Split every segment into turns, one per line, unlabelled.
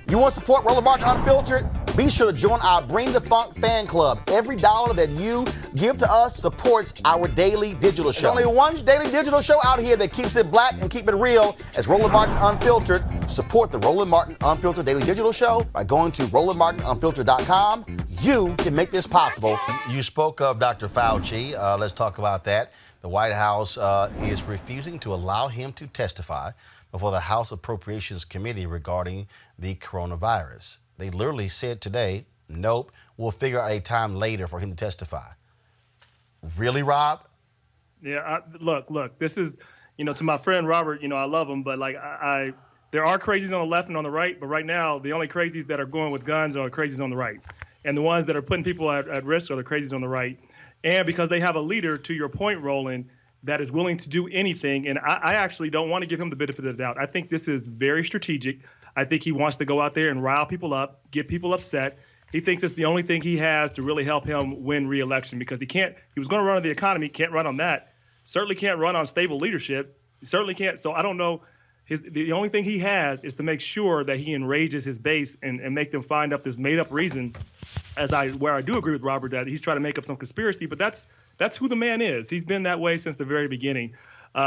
You want to support Roland Martin Unfiltered? Be sure to join our Bring the Funk fan club. Every dollar that you give to us supports our daily digital show. There's only one daily digital show out here that keeps it black and keep it real as Roland Martin Unfiltered. Support the Roland Martin Unfiltered daily digital show by going to RolandMartinUnfiltered.com. You can make this possible. You spoke of Dr. Fauci. Let's talk about that. The White House is refusing to allow him to testify before the House Appropriations Committee regarding the coronavirus. They literally said today, nope, we'll figure out a time later for him to testify. Really, Rob?
Yeah, look, this is, to my friend Robert, I love him, but there are crazies on the left and on the right, but right now, the only crazies that are going with guns are crazies on the right. And the ones that are putting people at risk are the crazies on the right. And because they have a leader, to your point, Roland, that is willing to do anything. And I actually don't want to give him the benefit of the doubt. I think this is very strategic. I think he wants to go out there and rile people up, get people upset. He thinks it's the only thing he has to really help him win re-election because he was going to run on the economy, can't run on that. Certainly can't run on stable leadership. Certainly can't. So I don't know. The only thing he has is to make sure that he enrages his base and make them find up this made-up reason, where I do agree with Robert that he's trying to make up some conspiracy, but that's who the man is. He's been that way since the very beginning.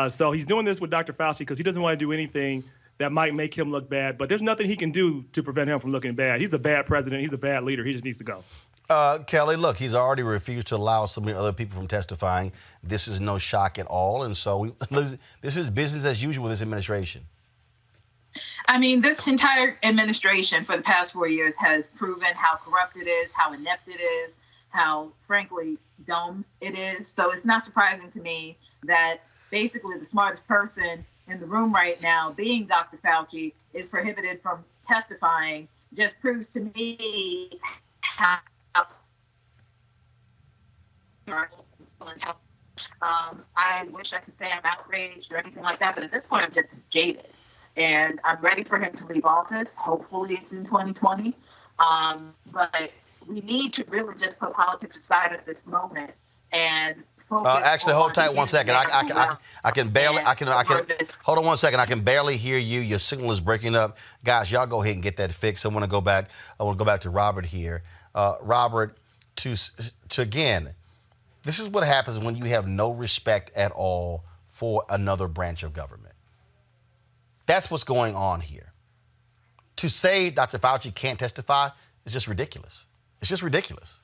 So he's doing this with Dr. Fauci because he doesn't want to do anything that might make him look bad, but there's nothing he can do to prevent him from looking bad. He's a bad president. He's a bad leader. He just needs to go.
Kelly, look, he's already refused to allow so many other people from testifying. This is no shock at all. And so this is business as usual with this administration.
I mean, this entire administration for the past 4 years has proven how corrupt it is, how inept it is, how, frankly, dumb it is. So it's not surprising to me that basically the smartest person in the room right now, being Dr. Fauci, is prohibited from testifying. Just proves to me how I wish I could say I'm outraged or anything like that, but at this point I'm just jaded. And I'm ready for him to leave office. Hopefully it's in 2020. But we need to really just put politics aside at this moment and
actually, hold tight 1 second. I can barely. Hold on 1 second. I can barely hear you. Your signal is breaking up, guys. Y'all go ahead and get that fixed. I want to go back to Robert here. Robert, to again, this is what happens when you have no respect at all for another branch of government. That's what's going on here. To say Dr. Fauci can't testify is just ridiculous. It's just ridiculous.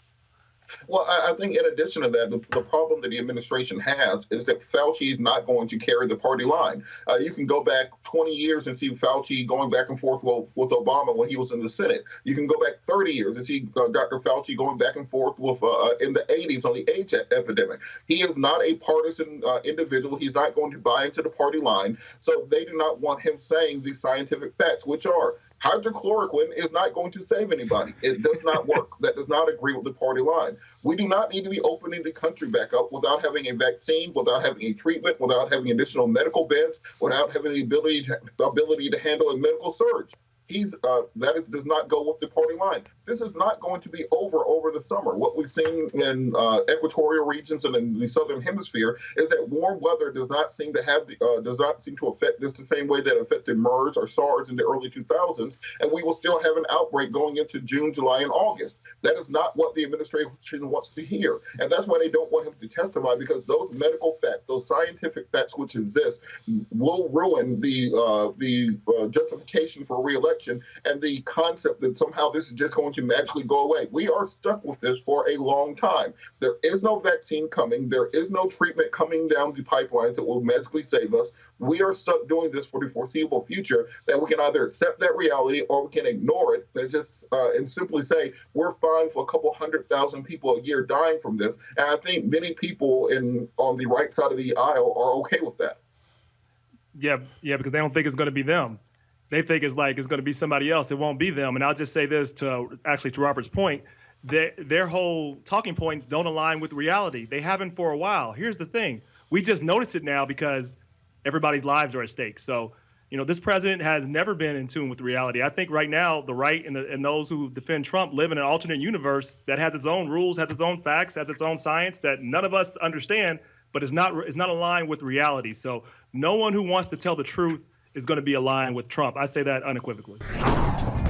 Well, I think in addition to that, the problem that the administration has is that Fauci is not going to carry the party line. You can go back 20 years and see Fauci going back and forth with Obama when he was in the Senate. You can go back 30 years and see Dr. Fauci going back and forth with in the 80s on the AIDS epidemic. He is not a partisan individual. He's not going to buy into the party line. So they do not want him saying the scientific facts, which are hydrochloroquine is not going to save anybody. It does not work. That does not agree with the party line. We do not need to be opening the country back up without having a vaccine, without having a treatment, without having additional medical beds, without having the ability to handle a medical surge. Does not go with the party line. This is not going to be over the summer. What we've seen in equatorial regions and in the southern hemisphere is that warm weather does not seem to affect this the same way that affected MERS or SARS in the early 2000s, and we will still have an outbreak going into June, July, and August. That is not what the administration wants to hear, and that's why they don't want him to testify, because those medical facts, those scientific facts which exist, will ruin the justification for re-election and the concept that somehow this is just going to magically go away. We are stuck with this for a long time. There is no vaccine coming. There is no treatment coming down the pipelines that will magically save us. We are stuck doing this for the foreseeable future, that we can either accept that reality or we can ignore it and simply say we're fine for a couple 100,000 people a year dying from this. And I think many people on the right side of the aisle are okay with that.
Yeah, because they don't think it's going to be them. They think it's going to be somebody else. It won't be them. And I'll just say this to Robert's point. Their whole talking points don't align with reality. They haven't for a while. Here's the thing. We just noticed it now because everybody's lives are at stake. So, this president has never been in tune with reality. I think right now the right and those who defend Trump live in an alternate universe that has its own rules, has its own facts, has its own science that none of us understand, but is not aligned with reality. So no one who wants to tell the truth is going to be aligned with Trump. I say that unequivocally.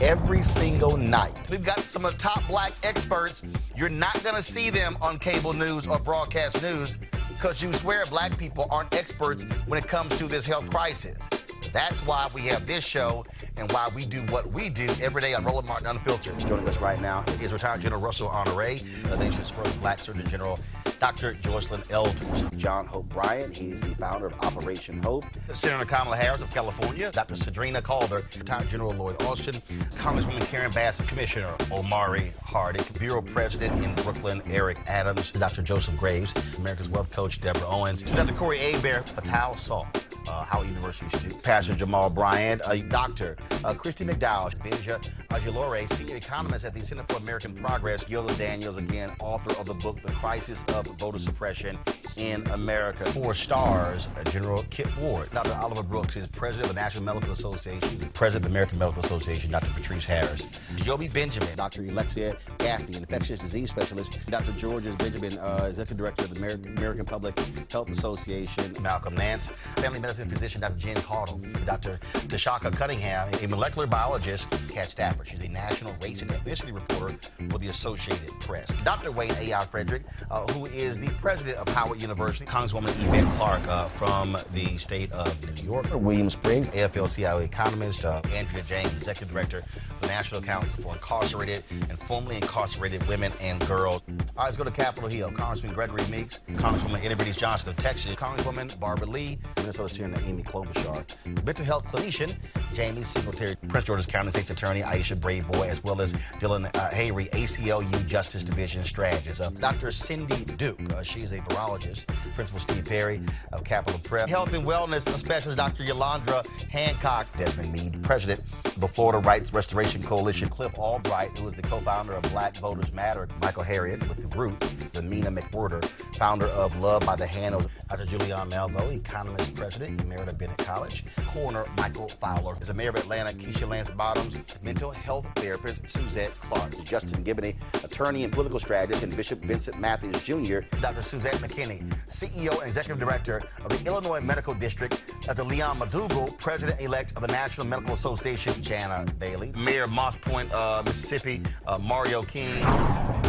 every single night. We've got some of the top black experts. You're not going to see them on cable news or broadcast news because you swear black people aren't experts when it comes to this health crisis. That's why we have this show and why we do what we do every day on Roland Martin Unfiltered. Joining us right now is retired General Russell Honoré, the nation's first black Surgeon General, Dr. JOYCELYN Elders. John Hope Bryant, he's the founder of Operation Hope. Senator Kamala Harris of California, Dr. Sadrina Calder, retired General Lloyd Austin, Congresswoman Karen Bass, Commissioner OMARI Hardick, Bureau President in Brooklyn, Eric Adams, Dr. Joseph Graves, America's Wealth Coach, Deborah Owens, Dr. Corey Hebert, Patel Saul, Howard University student, Pastor Jamal Bryant, Dr. Christy McDowell, Benja Ajilore, senior economist at the Center for American Progress, Gilda Daniels, again, author of the book, The Crisis of Voter Suppression in America. 4 stars, General Kip Ward, Dr. Oliver Brooks is president of the National Medical Association, president of the American Medical Association, Dr. Patrice Harris, Joby Benjamin, Dr. Alexia Gaffney, infectious disease specialist, Dr. Georges Benjamin, executive director of the American Public Health Association, Malcolm Nance, family medicine physician, Dr. Jen Caudle, Dr. TSHAKA Cunningham, a molecular biologist, Kat Stafford. She's a national race and ethnicity reporter for the Associated Press. Dr. Wayne A.I. Frederick, who is the president of Howard University, Congresswoman Yvette Clarke from the state of New York, William Springs, AFL-CIO economist, Andrea James, executive director of the National Council for Incarcerated and Formerly Incarcerated Women and Girls. All right, let's go to Capitol Hill. Congressman Gregory Meeks, Congresswoman Eddie Bernice Johnson of Texas, Congresswoman Barbara Lee, Minnesota Senator Amy Klobuchar, mental health clinician Jamie Singletary, Prince George's County State's Attorney Aisha Brayboy, as well as Dylan Hayrie, ACLU Justice Division strategist. Dr. Cindy Duke, she is a virologist. Principal Steve Perry of Capitol Prep. Health and wellness specialist Dr. Yolandra Hancock. Desmond Meade, president of the Florida Rights Restoration Coalition. Cliff Albright, who is the co-founder of Black Voters Matter. Michael Harriot with The Root. Lamina McWhorter, founder of Love by the Hand. Dr. Julianne Malvo, economist, president, Emerita Bennett College. Coroner Michael Fowler is the mayor of Atlanta. Keisha Lance Bottoms, mental health therapist Suzette Clark. Justin Gibney, attorney and political strategist, and Bishop Vincent Matthews Jr. Dr. Suzette McKinney, CEO and executive director of the Illinois Medical District. Dr. Leon Madugal, president-elect of the National Medical Association. Jana Bailey, mayor of Moss Point, Mississippi. Mario King.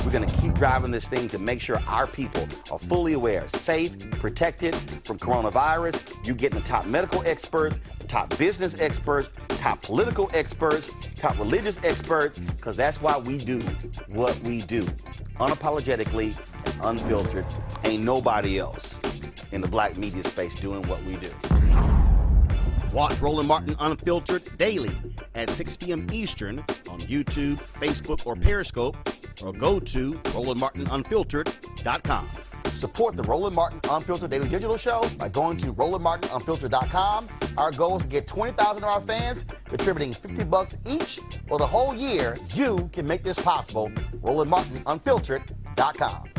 We're going to keep driving this thing to make sure our people are fully aware, safe, protected from coronavirus. You're getting the top medical experts, the top business experts, top political experts, top religious experts, because that's why we do what we do. Unapologetically and unfiltered. Ain't nobody else in the black media space doing what we do. Watch Roland Martin Unfiltered daily at 6 p.m. Eastern on YouTube, Facebook, or Periscope, or go to RolandMartinUnfiltered.com. Support the Roland Martin Unfiltered Daily Digital Show by going to RolandMartinUnfiltered.com. Our goal is to get 20,000 of our fans contributing $50 each for the whole year. You can make this possible. RolandMartinUnfiltered.com.